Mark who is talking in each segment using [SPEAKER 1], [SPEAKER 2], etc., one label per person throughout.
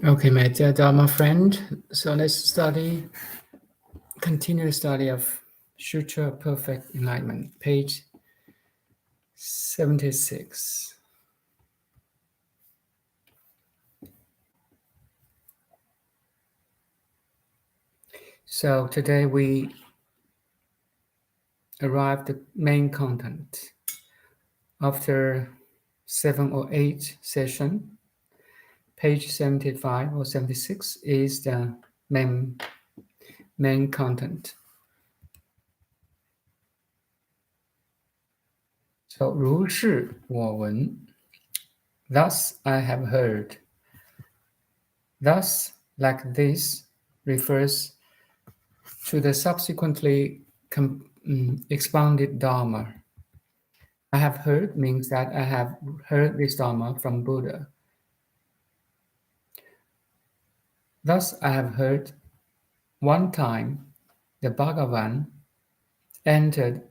[SPEAKER 1] Okay, my dear Dharma friend, so let's continue the study of Sutra of Perfect Enlightenment, page 76. So today we arrived at the main content. After 7 or 8 session, page 75 or 76 is the main content. So 如是我闻, thus I have heard. Thus, like this, refers to the subsequently expounded Dharma. I have heard means that I have heard this Dharma from Buddha. Thus, I have heard one time the Bhagavan entered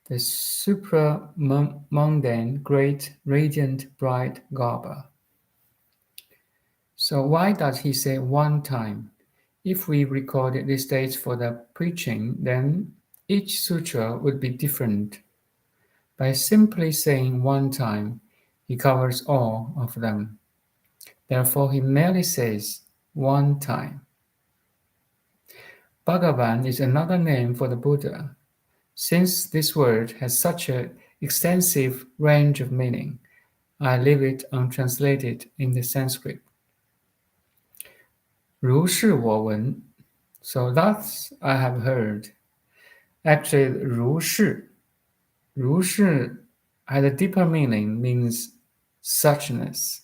[SPEAKER 1] the supramundane great radiant bright garbha. So why does he say one time? If we recorded these dates for the preaching, then each sutra would be different. By simply saying one time, he covers all of them. Therefore, he merely says one time. Bhagavan is another name for the Buddha. Since this word has such an extensive range of meaning, I leave it untranslated in the Sanskrit. 如是我闻, so thus I have heard. Actually, 如是has a deeper meaning, means suchness.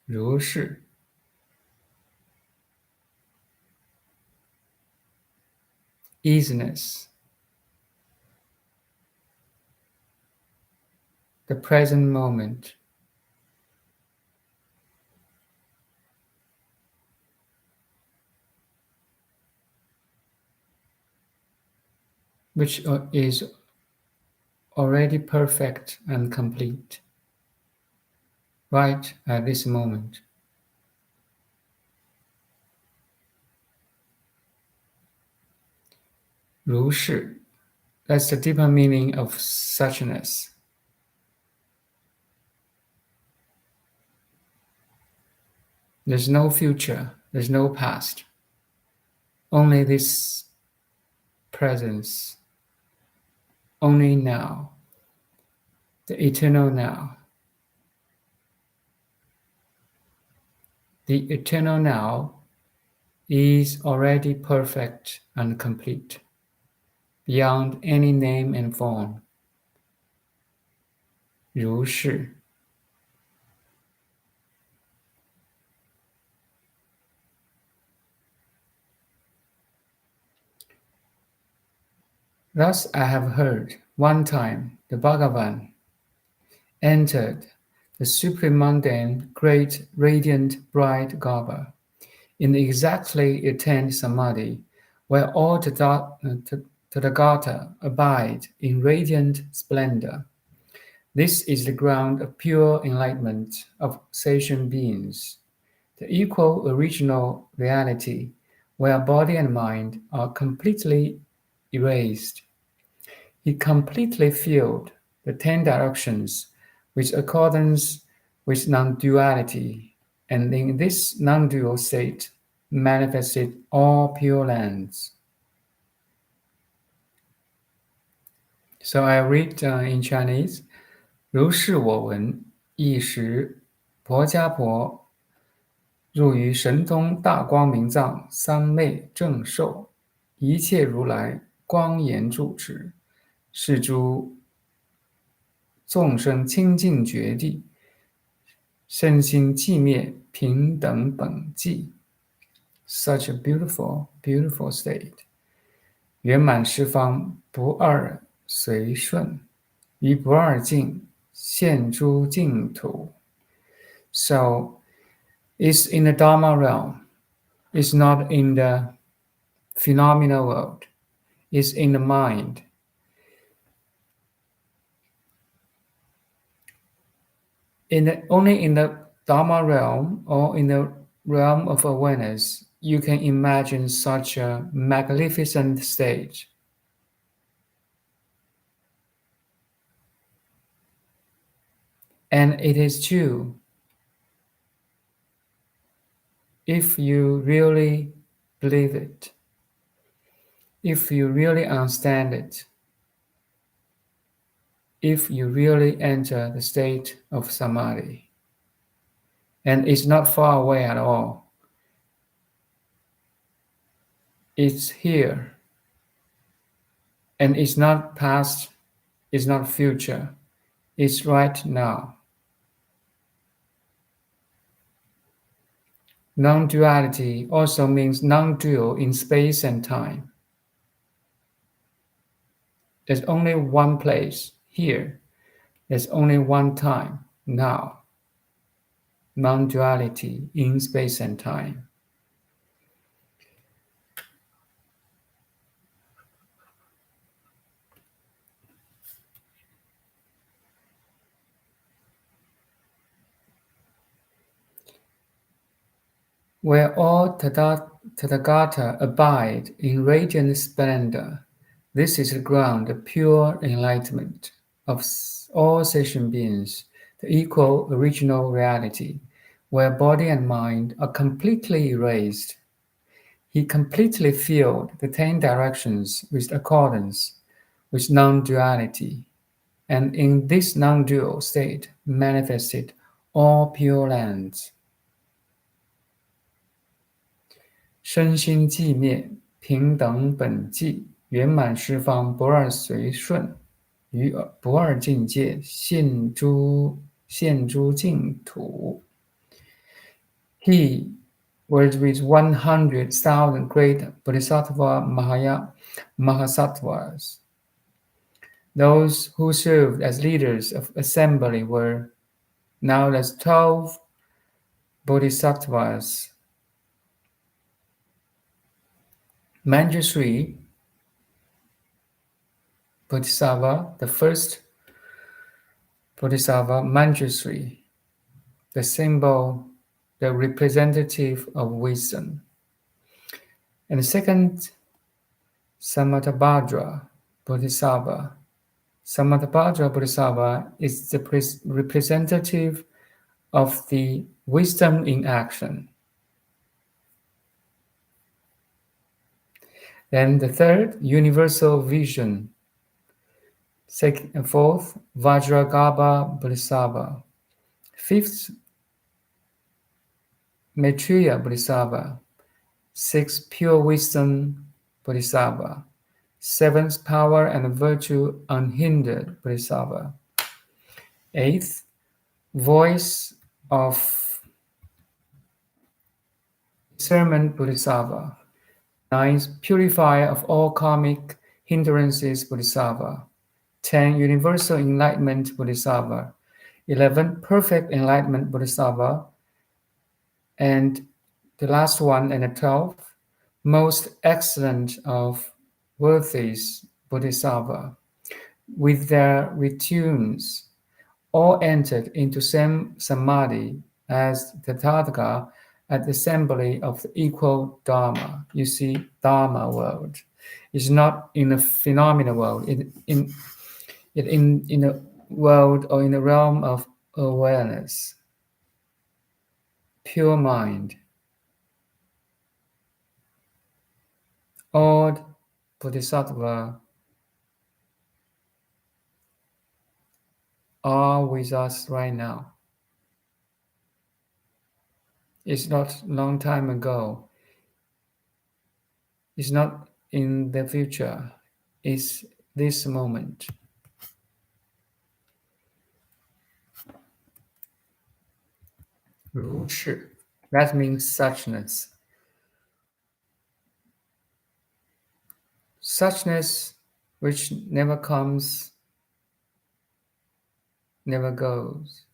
[SPEAKER 1] 如是 easiness, the present moment. Which is already perfect and complete, right at this moment. 如是, that's the deeper meaning of suchness. There's no future, there's no past, only this presence, only now, the eternal now. The eternal now is already perfect and complete, beyond any name and form. 如是 Thus I have heard one time the Bhagavan entered the supramundane great radiant bright garbha in the exactly attained Samadhi, where all tathagatas abide in radiant splendor. This is the ground of pure enlightenment of sentient beings, the equal original reality, where body and mind are completely erased. He completely filled the 10 directions with accordance with nonduality, and in this nondual state manifested all pure lands. So I read in Chinese. 如是我闻，一时婆伽婆入于神通大光明藏三昧正受，一切如来光严住持，是诸众生清净觉地，身心寂灭平等本寂。Such a beautiful, beautiful state. 圆满十方不二随顺，于不二境现诸净土。So, it's in the Dharma realm. It's not in the phenomenal world. It's in the mind. Only in the Dharma realm or in the realm of awareness, you can imagine such a magnificent stage. And it is true. If you really believe it, if you really understand it, if you really enter the state of Samadhi, and it's not far away at all, it's here, and it's not past, it's not future, it's right now. Non-duality also means non-dual in space and time. There's only one place, here. There's only one time, now. Non-duality in space and time. Where all tathagata abide in radiant splendor, this is the ground of pure enlightenment of all sentient beings, the equal original reality, where body and mind are completely erased. He completely filled the 10 directions with accordance with non-duality, and in this non-dual state manifested all pure lands. 身心寂灭，平等本寂，圆满十方不二随顺，于不二境界现诸净土。He was with 100,000 great Bodhisattva Mahasattvas. Those who served as leaders of assembly were now as 12 Bodhisattvas. Manjushri Bodhisattva, the first Bodhisattva, Manjushri, the symbol, the representative of wisdom. And the second, Samattabhadra Bodhisattva. Samattabhadra Bodhisattva is the representative of the wisdom in action. Then the third, universal vision. Fourth, Vajragarbha Bodhisattva. Fifth, Maitreya Bodhisattva. Sixth, pure wisdom Bodhisattva. Seventh, power and virtue unhindered Bodhisattva. Eighth, voice of discernment Bodhisattva. Ninth, purifier of all karmic hindrances Bodhisattva. 10, universal enlightenment Bodhisattva. 11, perfect enlightenment Bodhisattva. And the last one, and the 12th, most excellent of worthies Bodhisattva. With their retunes, all entered into same samadhi as the tathagata at the assembly of the equal Dharma. You see, Dharma world is not in the phenomena world. In a world or in the realm of awareness, pure mind. All Bodhisattva are with us right now. It's not long time ago. It's not in the future. It's this moment. Ru shi. That means suchness. Suchness which never comes, never goes.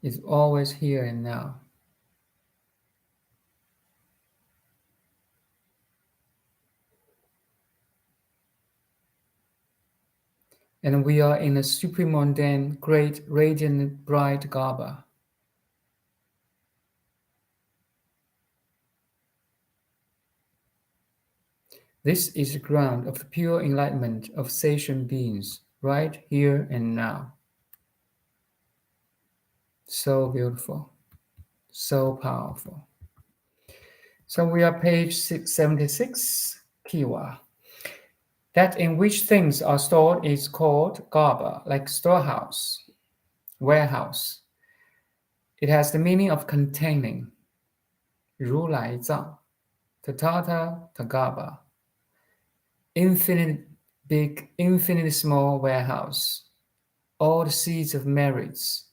[SPEAKER 1] It's always here and now. and we are in a supramundane, great, radiant, bright garbha. This is the ground of the pure enlightenment of sentient beings, right here and now. So beautiful, so powerful. So we are page 676, Kiwa. That in which things are stored is called garbha, like storehouse, warehouse. It has the meaning of containing, 如来藏, tathagatas, infinite big, infinite small warehouse. All the seeds of merits,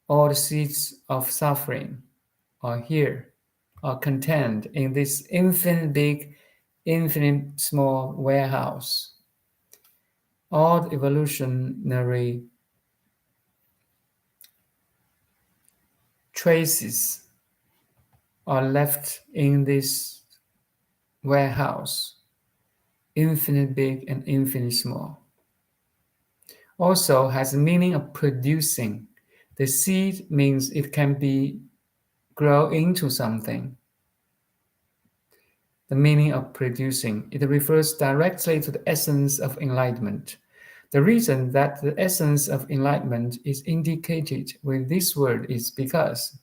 [SPEAKER 1] all the seeds of suffering are here, are contained in this infinite big, infinite small warehouse. All the evolutionary traces are left in this warehouse, infinite big and infinite small. Also has the meaning of producing. The seed means it can be grow into something. The meaning of producing. It refers directly to the essence of enlightenment. The reason that the essence of enlightenment is indicated with this word is because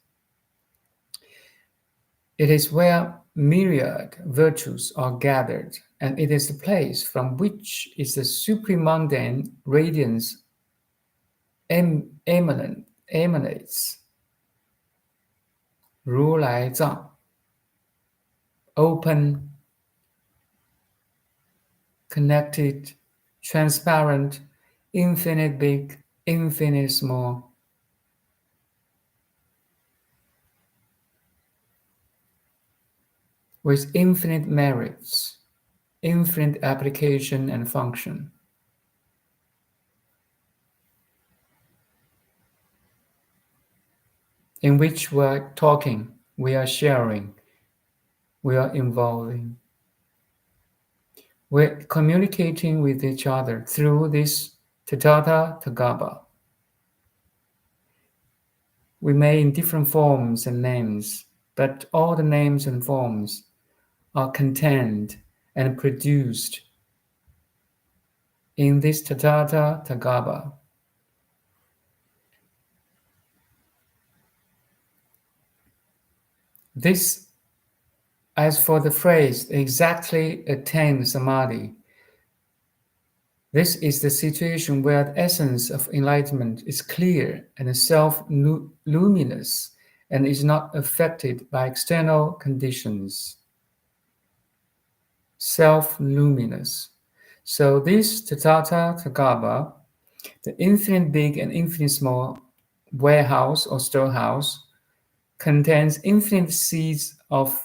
[SPEAKER 1] it is where myriad virtues are gathered, and it is the place from which is the supramundane radiance emanates. 如来藏, open, connected, transparent, infinite big, infinite small. With infinite merits, infinite application and function. In which we're talking, we are sharing, we are involving. We're communicating with each other through this tathagatas. We may in different forms and names, but all the names and forms are contained and produced in this tathagatas. This, as for the phrase, exactly attained Samadhi. This is the situation where the essence of enlightenment is clear and self-luminous and is not affected by external conditions. Self-luminous. So this tathagatas, the infinite big and infinite small warehouse or storehouse, contains infinite seeds of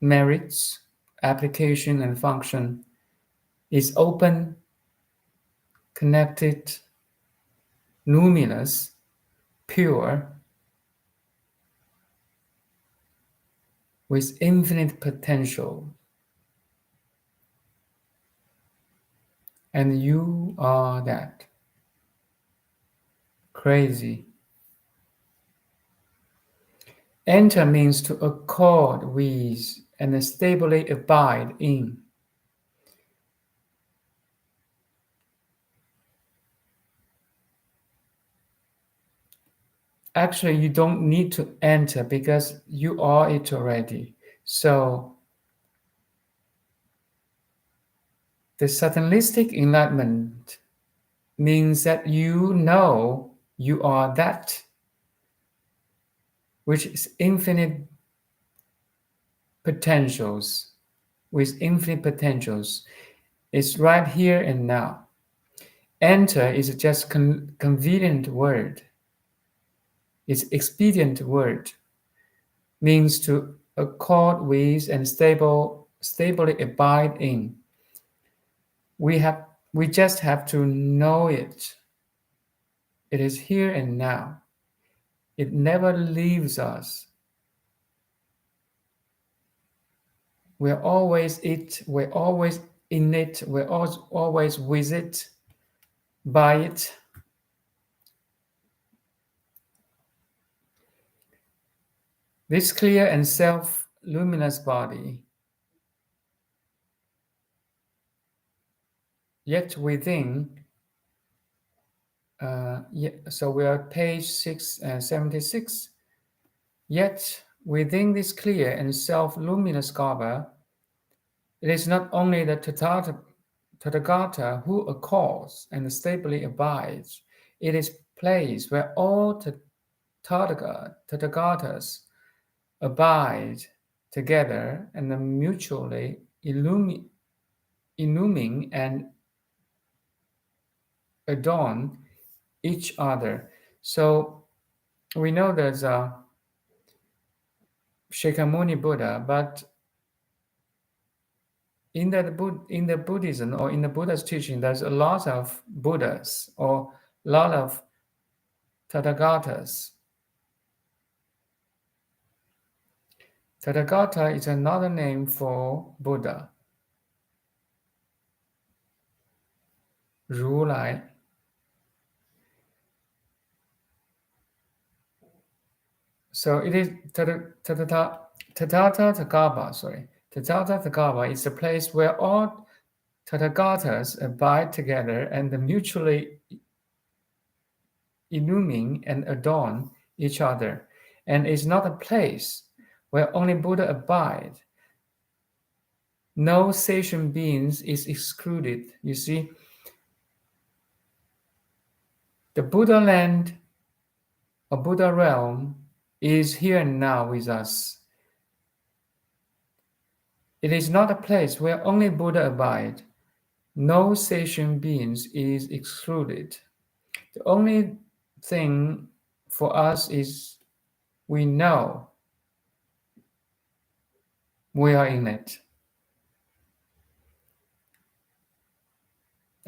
[SPEAKER 1] merits, application, and function, is open, connected, luminous, pure, with infinite potential. And you are that. Crazy. Enter means to accord with and stably abide in. Actually, you don't need to enter because you are it already. So, the satanistic enlightenment means that you know you are that, which is infinite potentials, with infinite potentials. It's right here and now. Enter is just convenient word. It's expedient word. Means to accord with and stably abide in. We just have to know it. It is here and now. It never leaves us. We're always it, we're always in it, we're always with it. by it. This clear and self-luminous body, yet within, so we are page 76, yet within this clear and self-luminous garbha, it is not only the tathagata who accords and stably abides, it is place where all tathagatas abide together and mutually illumine and adorn each other. So we know there's a Shakyamuni Buddha, but in the Buddhism or in the Buddha's teaching, there's a lot of Buddhas or a lot of tathagatas. Tathagata is another name for Buddha. 如来. So it is Tathagata, sorry. Tathagata is the place where all tathagatas abide together and mutually illumine and adorn each other, and is not a place where only Buddha abide. No sentient beings is excluded. You see, the Buddha land or Buddha realm is here and now with us. It is not a place where only Buddha abide. No sentient beings is excluded. The only thing for us is we know we are in it.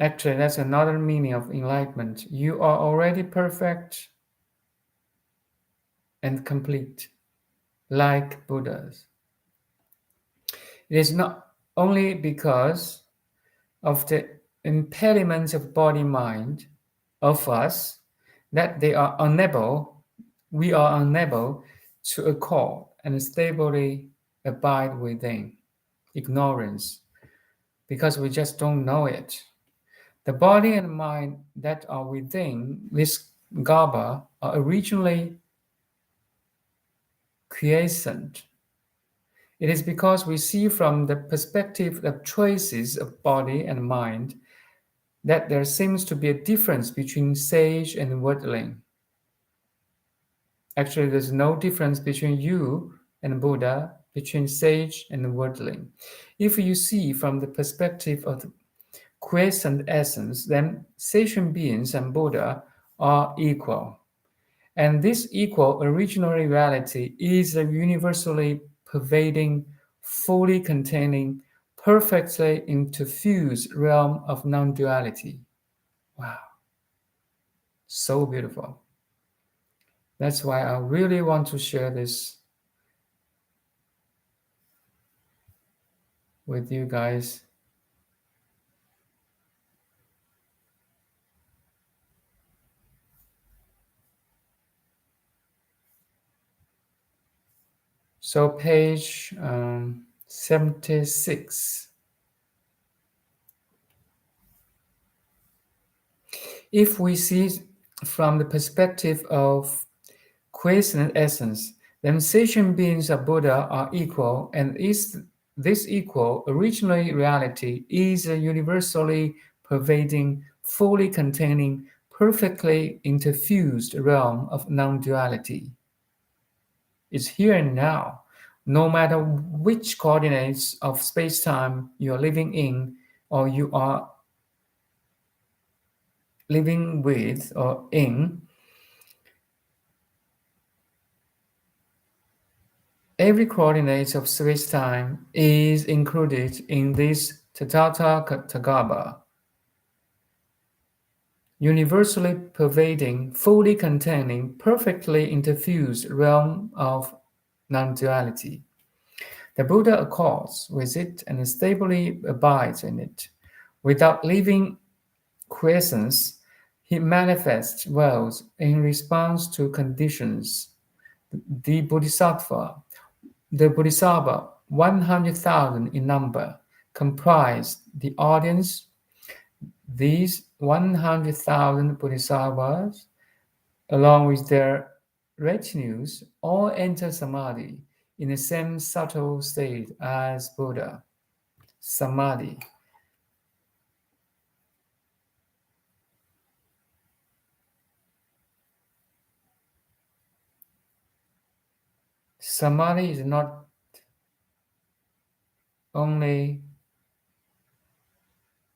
[SPEAKER 1] Actually, that's another meaning of enlightenment. You are already perfect and complete, like Buddhas. It is not only because of the impediments of body-mind of us that we are unable to accord and stably abide within ignorance, because we just don't know it. The body and mind that are within this garbha are originally quiescent. It is because we see from the perspective of choices of body and mind that there seems to be a difference between sage and worldling. Actually, there's no difference between you and Buddha, between sage and worldling. If you see from the perspective of the quiescent essence, then sentient beings and Buddha are equal. And this equal original reality is a universally pervading, fully containing, perfectly interfused realm of non-duality. Wow. So beautiful. That's why I really want to share this with you guys. So page 76. If we see from the perspective of quiescent essence, then sentient beings of Buddha are equal, and this equal original reality is a universally pervading, fully containing, perfectly interfused realm of non-duality. It's here and now. No matter which coordinates of space-time you are living in or you are living with or in, every coordinate of space-time is included in this tathagata, universally pervading, fully containing, perfectly interfused realm of non-duality. The Buddha accords with it and stably abides in it. Without leaving quiescence, He manifests worlds in response to conditions. The Bodhisattva, 100,000 in number, comprised the audience. These 100,000 Bodhisattvas, along with their retinues, all enter Samadhi in the same subtle state as Buddha. Samadhi. Samadhi is not only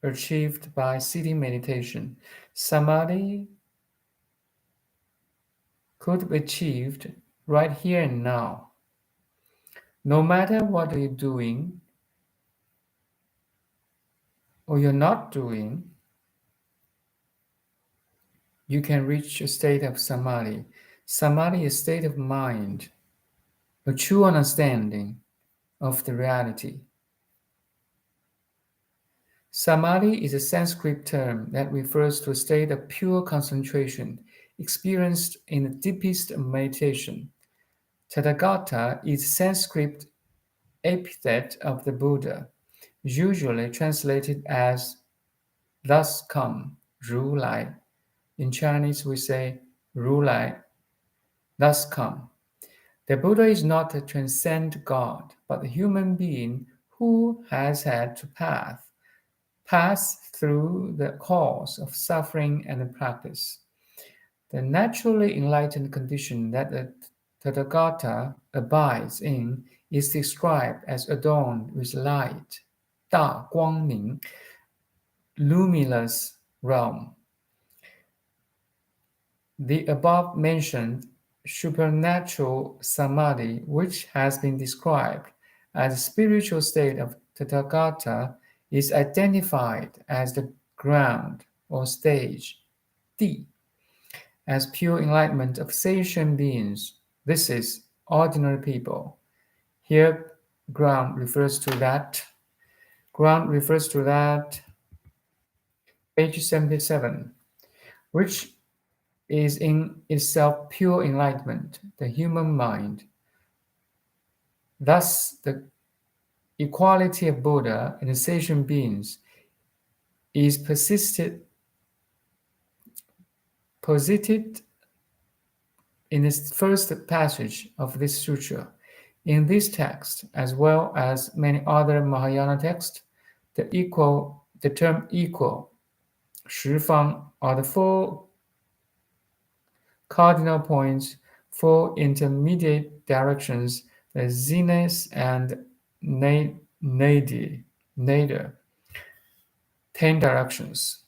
[SPEAKER 1] achieved by sitting meditation. Samadhi could be achieved right here and now. No matter what you're doing or you're not doing, you can reach a state of Samadhi. Samadhi is a state of mind, a true understanding of the reality. Samadhi is a Sanskrit term that refers to a state of pure concentration experienced in the deepest meditation. Tathagata is Sanskrit epithet of the Buddha, usually translated as thus come, 如来. In Chinese we say 如来, thus come. The Buddha is not a transcendent God, but a human being who has had to pass through the course of suffering and practice. The naturally enlightened condition that the Tathagata abides in is described as adorned with light, 大光明, luminous realm. The above-mentioned supernatural samadhi, which has been described as a spiritual state of Tathagata, is identified as the ground or stage, 地, as pure enlightenment of sentient beings. This is ordinary people. Here, ground refers to that. Page 77, which is in itself pure enlightenment, the human mind. Thus, the equality of Buddha and the sentient beings is posited in this first passage of this sutra. In this text, as well as many other Mahayana texts, the term equal, 十方, are the four cardinal points, four intermediate directions, the zenith and nadir, 10 directions.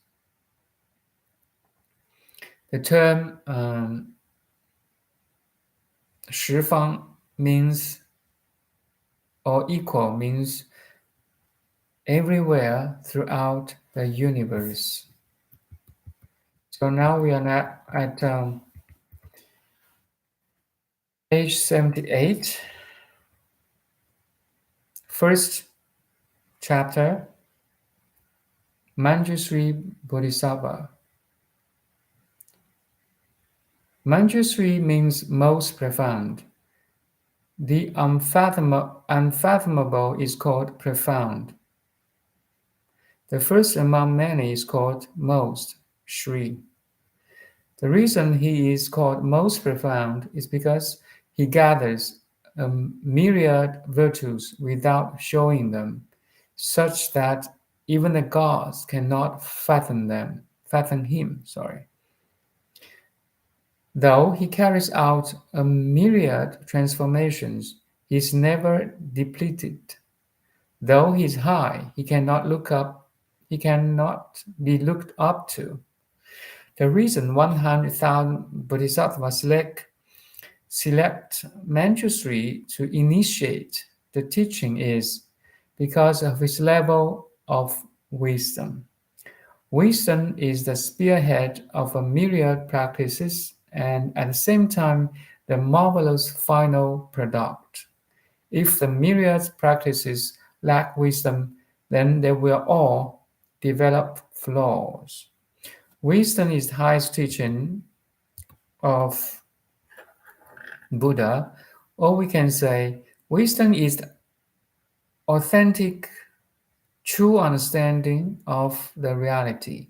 [SPEAKER 1] The term 十方 means, or equal means, everywhere throughout the universe. So now we are at page 78, first chapter, Manjusri Bodhisattva. Manjusri means most profound. The unfathomable is called profound. The first among many is called most, Sri. The reason he is called most profound is because he gathers a myriad virtues without showing them, such that even the gods cannot fathom him. Though he carries out a myriad transformations, he is never depleted. Though he is high, he cannot be looked up to. The reason 100,000 Bodhisattvas select Manjusri to initiate the teaching is because of his level of wisdom. Wisdom is the spearhead of a myriad practices and at the same time the marvelous final product. If the myriad practices lack wisdom, then they will all develop flaws. Wisdom is the highest teaching of Buddha, or we can say wisdom is the authentic, true understanding of the reality.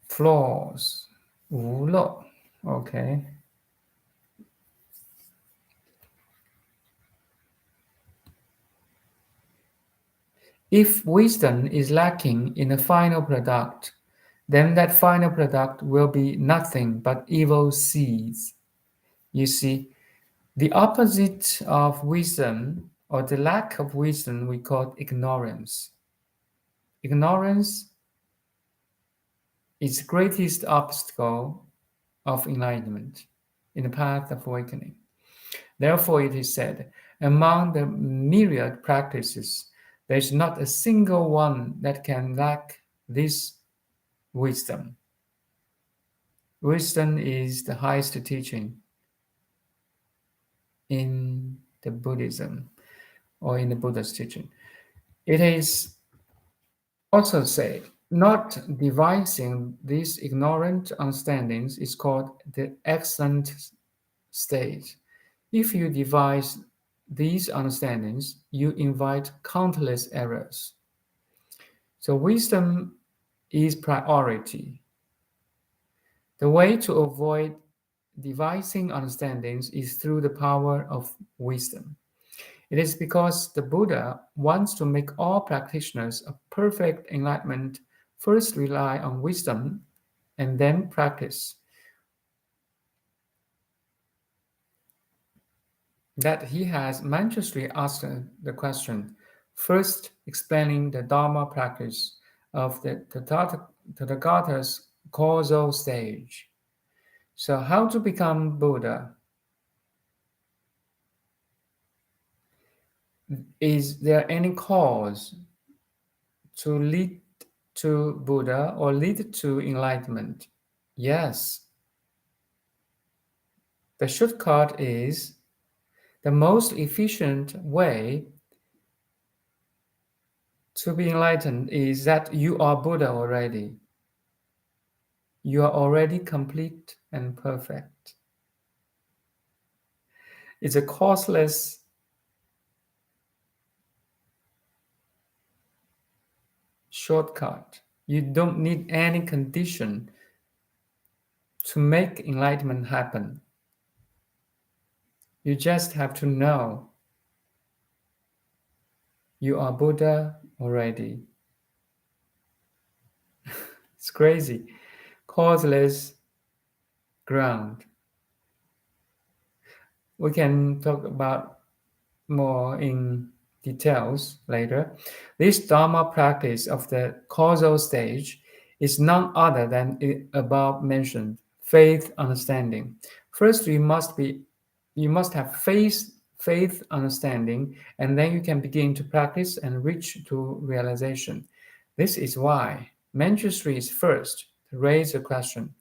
[SPEAKER 1] Flaws, 无漏, okay. If wisdom is lacking in the final product, then that final product will be nothing but evil seeds. You see, the opposite of wisdom, or the lack of wisdom, we call ignorance. Ignorance is the greatest obstacle of enlightenment in the path of awakening. Therefore, it is said, among the myriad practices, there is not a single one that can lack this wisdom. Wisdom is the highest teaching in the Buddhism or in the Buddha's teaching. It is also said, not devising these ignorant understandings is called the excellent state. If you devise these understandings, you invite countless errors. So wisdom is priority. The way to avoid devising understandings is through the power of wisdom. It is because the Buddha wants to make all practitioners of perfect enlightenment first rely on wisdom and then practice. That he has manifestly asked the question, first explaining the Dharma practice of the tathagatas causal stage. So how to become Buddha? Is there any cause to lead to Buddha or lead to enlightenment? Yes. The shortcut is the most efficient way to be enlightened is that you are Buddha already. You are already complete and perfect. It's a causeless shortcut. You don't need any condition to make enlightenment happen. You just have to know you are Buddha already. It's crazy. Causeless ground. We can talk about more in details later. This Dharma practice of the causal stage is none other than the above mentioned faith understanding. First, you must have faith understanding, and then you can begin to practice and reach to realization. This is why Manjushri is first to raise a question.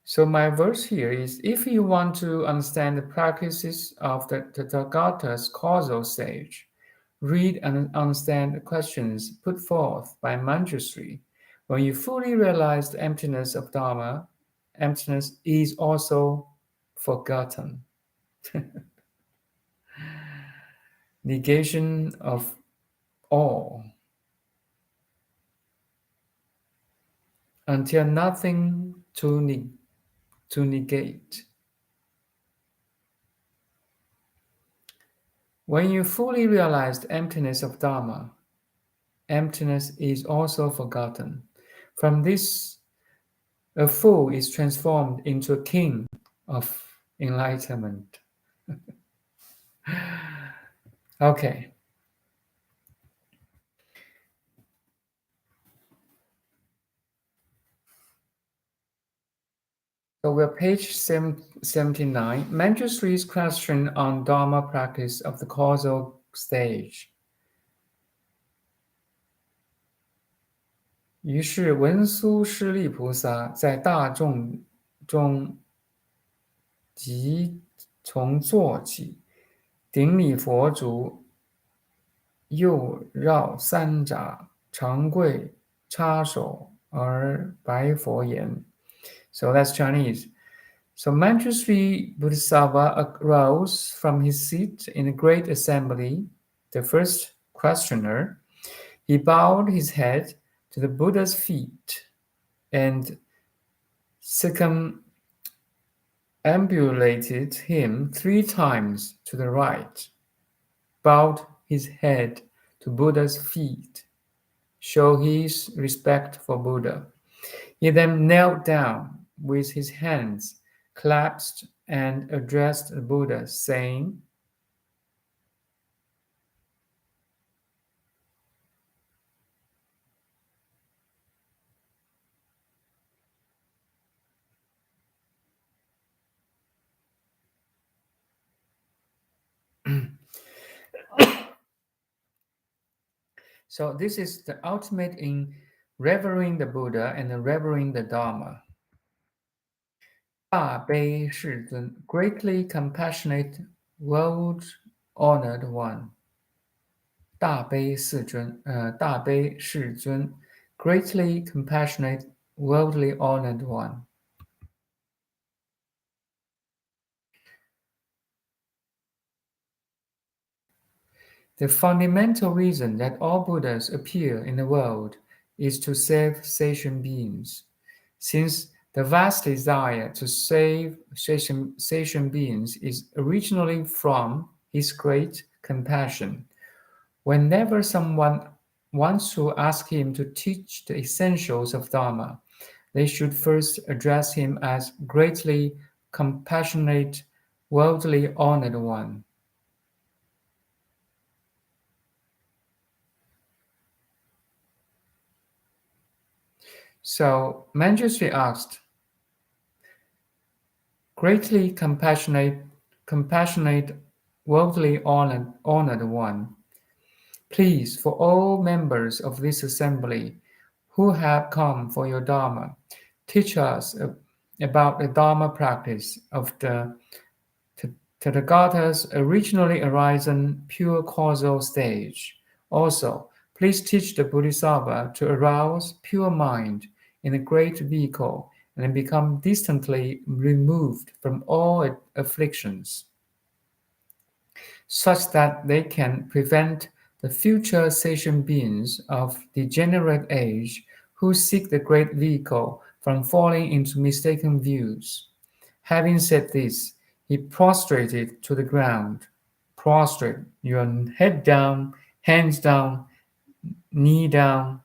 [SPEAKER 1] So my verse here is, if you want to understand the practices of the tathagatas causal stage, read and understand the questions put forth by Manjushri. When you fully realize the emptiness of Dharma, emptiness is also forgotten. Negation of all. Until nothing to negate. When you fully realize the emptiness of Dharma, emptiness is also forgotten. From this, a fool is transformed into a king of enlightenment. Okay. So we're page 79. Manjushri's question on Dharma practice of the causal stage. 于是文殊师利菩萨在大众中即从坐起，顶礼佛足，右绕三匝，长跪插手而白佛言。So that's Chinese. So Manjushri Bodhisattva arose from his seat in a great assembly, the first questioner. He bowed his head to the Buddha's feet and circumambulated him 3 times to the right, bowed his head to Buddha's feet, show his respect for Buddha. He then knelt down with his hands clasped and addressed the Buddha, saying, So this is the ultimate in revering the Buddha and revering the Dharma. 大悲世尊, greatly compassionate, world-honored one. 大悲世尊, greatly compassionate, worldly honored one. The fundamental reason that all Buddhas appear in the world is to save sentient beings. Since the vast desire to save sentient beings is originally from his great compassion, whenever someone wants to ask him to teach the essentials of Dharma, they should first address him as greatly compassionate, worldly honored one. So Manjushri asked, greatly compassionate, worldly honored one, please, for all members of this assembly who have come for your Dharma, teach us about the Dharma practice of the tathagatas originally arisen pure causal stage. Also, please teach the Bodhisattva to arouse pure mind in a great vehicle and become distantly removed from all afflictions, such that they can prevent the future sentient beings of degenerate age who seek the great vehicle from falling into mistaken views. Having said this, he prostrated to the ground. Prostrate, your head down, hands down, knee down,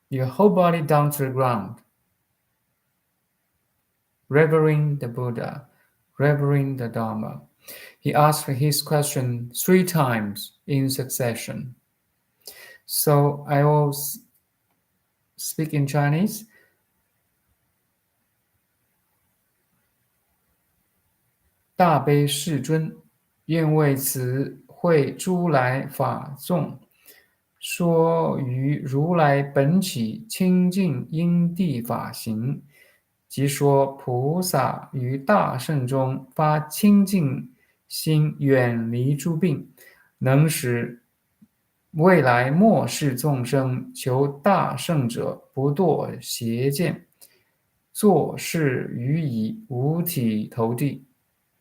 [SPEAKER 1] your whole body down to the ground. Revering the Buddha, revering the Dharma. He asked his question 3 times in succession. So I will speak in Chinese. 大悲世尊，愿为此会诸来法众，说于如来本起清净因地法行，即说菩萨于大圣中发清净心，远离诸病，能使未来末世众生求大圣者不堕邪见，作是于以五体投地。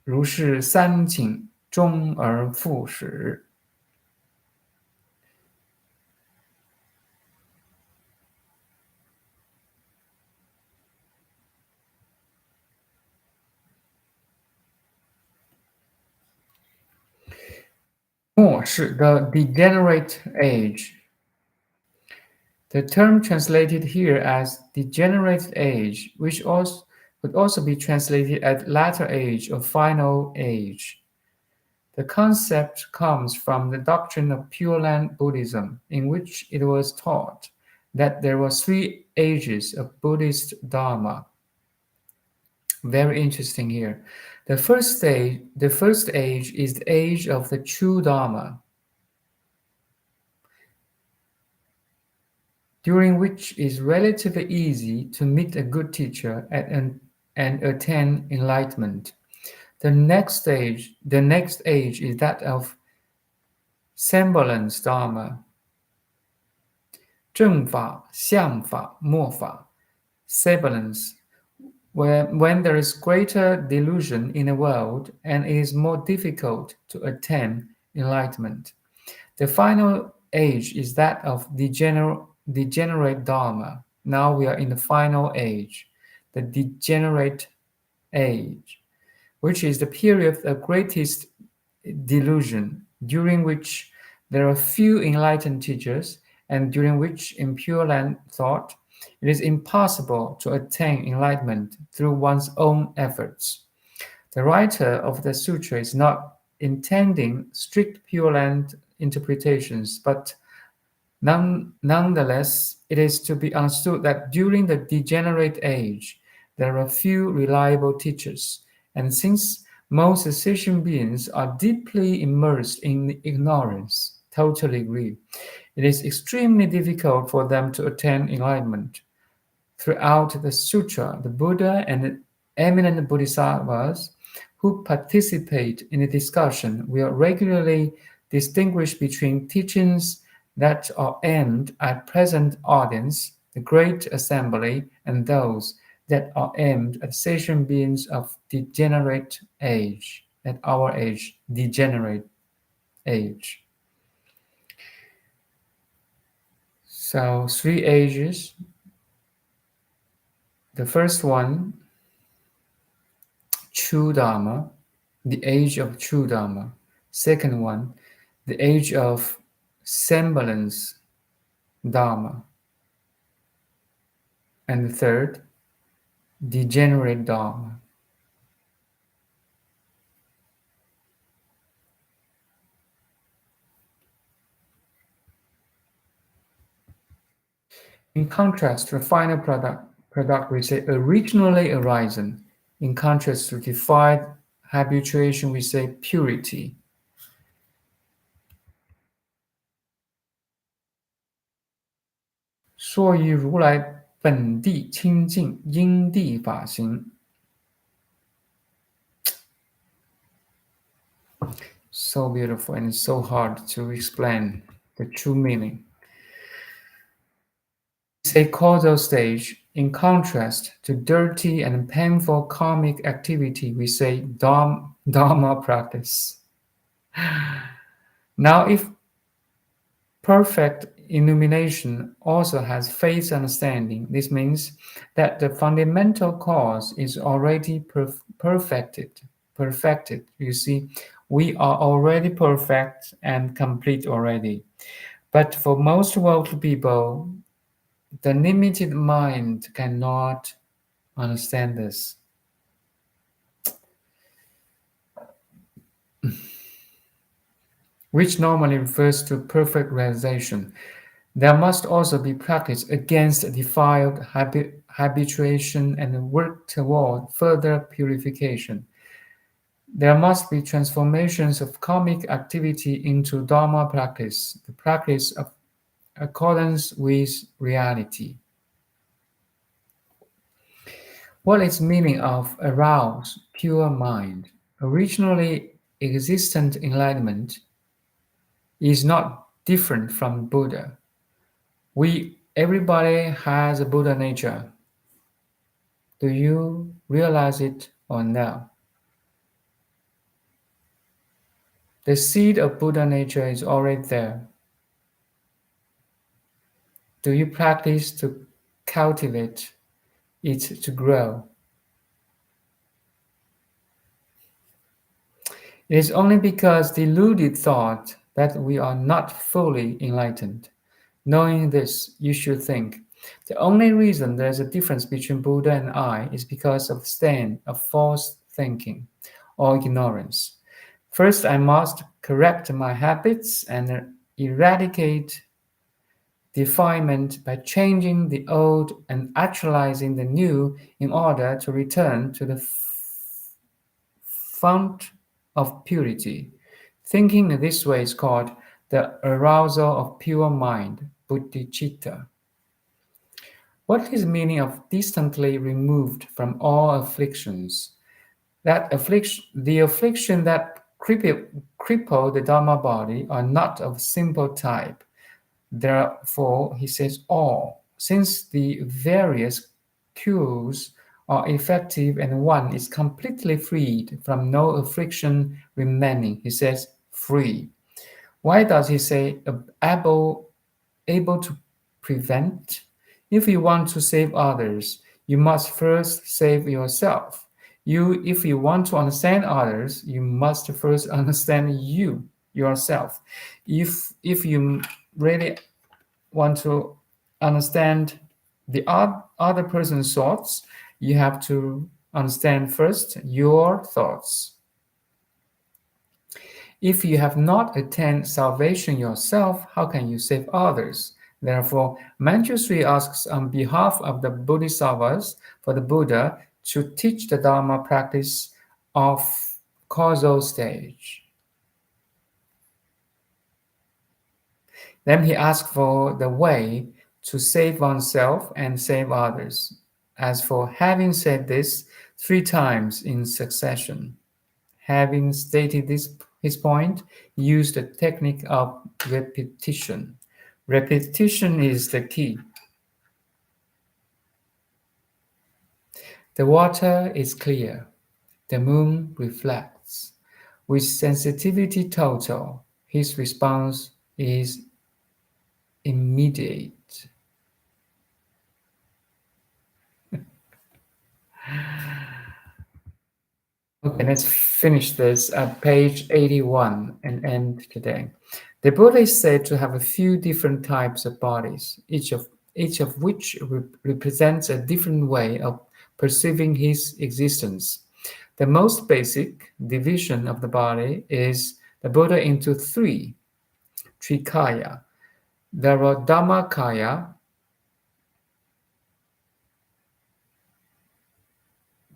[SPEAKER 1] 如是三请，终而复始。末世 the degenerate age. The term translated here as degenerate age, which could also be translated as latter age or final age. The concept comes from the doctrine of Pure Land Buddhism, in which it was taught that there were 3 ages of Buddhist Dharma. Very interesting here. The first age is the age of the true Dharma. during which it is relatively easy to meet a good teacher and attain enlightenment. The next age is that of semblance Dharma, 正法、相法、末法, semblance, when there is greater delusion in the world and it is more difficult to attain enlightenment. The final age is that of degenerate Dharma. Now we are in the final age, the degenerate age, which is the period of greatest delusion, during which there are few enlightened teachers, and during which, in Pure Land thought, it is impossible to attain enlightenment through one's own efforts. The writer of the sutra is not intending strict Pure Land interpretations, but nonetheless, it is to be understood that during the degenerate age, there are few reliable teachers, and since most sentient beings are deeply immersed in ignorance, totally agree, it is extremely difficult for them to attain enlightenment. Throughout the sutra, the Buddha and the eminent bodhisattvas who participate in the discussion will regularly distinguish between teachings that are aimed at present audience, the great assembly, and those that are aimed at sentient beings of degenerate age, at our age, degenerate age. So 3 ages. The first one, true Dharma, the age of true Dharma. Second one, the age of semblance Dharma. And the third, degenerate Dharma. In contrast to the final product we say originally arisen. In contrast to defied habituation, we say purity. 说于如来本地清净因地法行. So beautiful and so hard to explain the true meaning. It's a causal stage. In contrast to dirty and painful karmic activity, we say Dharma practice. Now, if perfect illumination also has faith understanding, this means that the fundamental cause is already perfected. You see, we are already perfect and complete already. But for most worldly people, the limited mind cannot understand this. Which normally refers to perfect realization. There must also be practice against defiled habituation and work toward further purification. There must be transformations of karmic activity into Dharma practice, the practice of accordance with reality. What is meaning of aroused, pure mind? Originally existent enlightenment is not different from Buddha. Everybody has a Buddha nature. Do you realize it or no? The seed of Buddha nature is already there. Do you practice to cultivate it to grow? It is only because deluded thought that we are not fully enlightened. Knowing this, you should think, the only reason there is a difference between Buddha and I is because of the stain of false thinking or ignorance. First, I must correct my habits and eradicate defilement by changing the old and actualizing the new in order to return to the fount of purity. Thinking in this way is called the arousal of pure mind, bodhicitta. What is the meaning of distantly removed from all afflictions? That the affliction that cripple the Dharma body are not of simple type. Therefore, he says all, since the various cures are effective and one is completely freed from no affliction remaining. He says free. Why does he say able to prevent? If you want to save others, you must first save yourself. If you want to understand others, you must first understand yourself. If you really want to understand the other person's thoughts, you have to understand first your thoughts. If you have not attained salvation yourself, how can you save others? Therefore, Manjushri asks on behalf of the Bodhisattvas for the Buddha to teach the Dharma practice of causal stage. Then he asks for the way to save oneself and save others. As for having said this 3 times in succession, having stated his point, he used the technique of repetition. Repetition is the key. The water is clear. The moon reflects. With sensitivity total, his response is immediate. Okay, let's finish this at page 81 and end today. The Buddha is said to have a few different types of bodies, each of which represents a different way of perceiving his existence. The most basic division of the body is the Buddha into 3, Trikaya. There are Dhammakaya.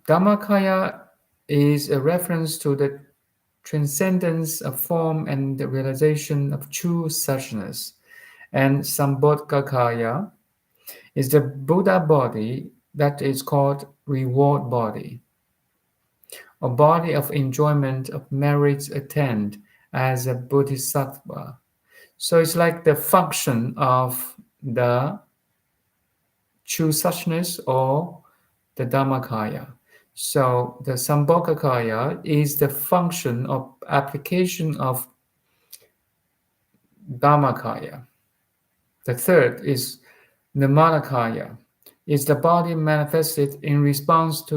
[SPEAKER 1] Dhammakaya is a reference to the transcendence of form and the realization of true suchness. And Sambodhakaya is the Buddha body that is called reward body, a body of enjoyment of merits attained as a bodhisattva. So it's like the function of the true suchness or the Dhammakaya. So the Sambhogakaya is the function of application of Dhammakaya. The third is Nirmanakaya, is the body manifested in response to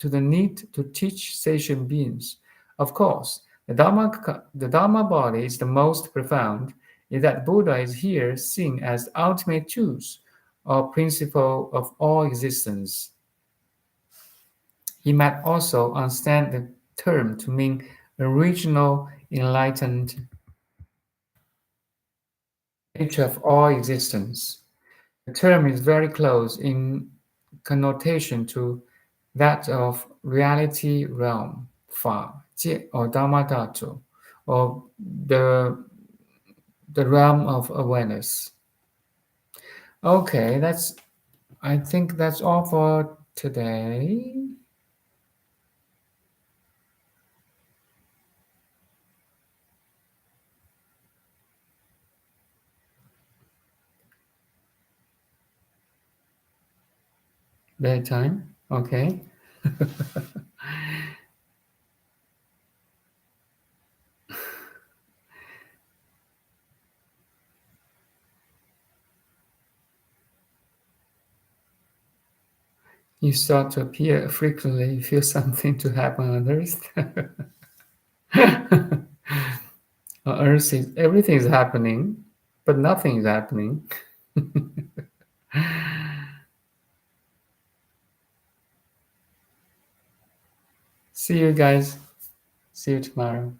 [SPEAKER 1] the need to teach sentient beings. Of course, the Dharma body is the most profound, in that Buddha is here seen as the ultimate truth or principle of all existence. He might also understand the term to mean original enlightened nature of all existence. The term is very close in connotation to that of reality realm, Fa, Jie, or Dharma Dhatu, or the realm of awareness. Okay, I think that's all for today. Bedtime, okay. You start to appear frequently, you feel something to happen on Earth. On Earth, everything is happening, but nothing is happening. See you guys. See you tomorrow.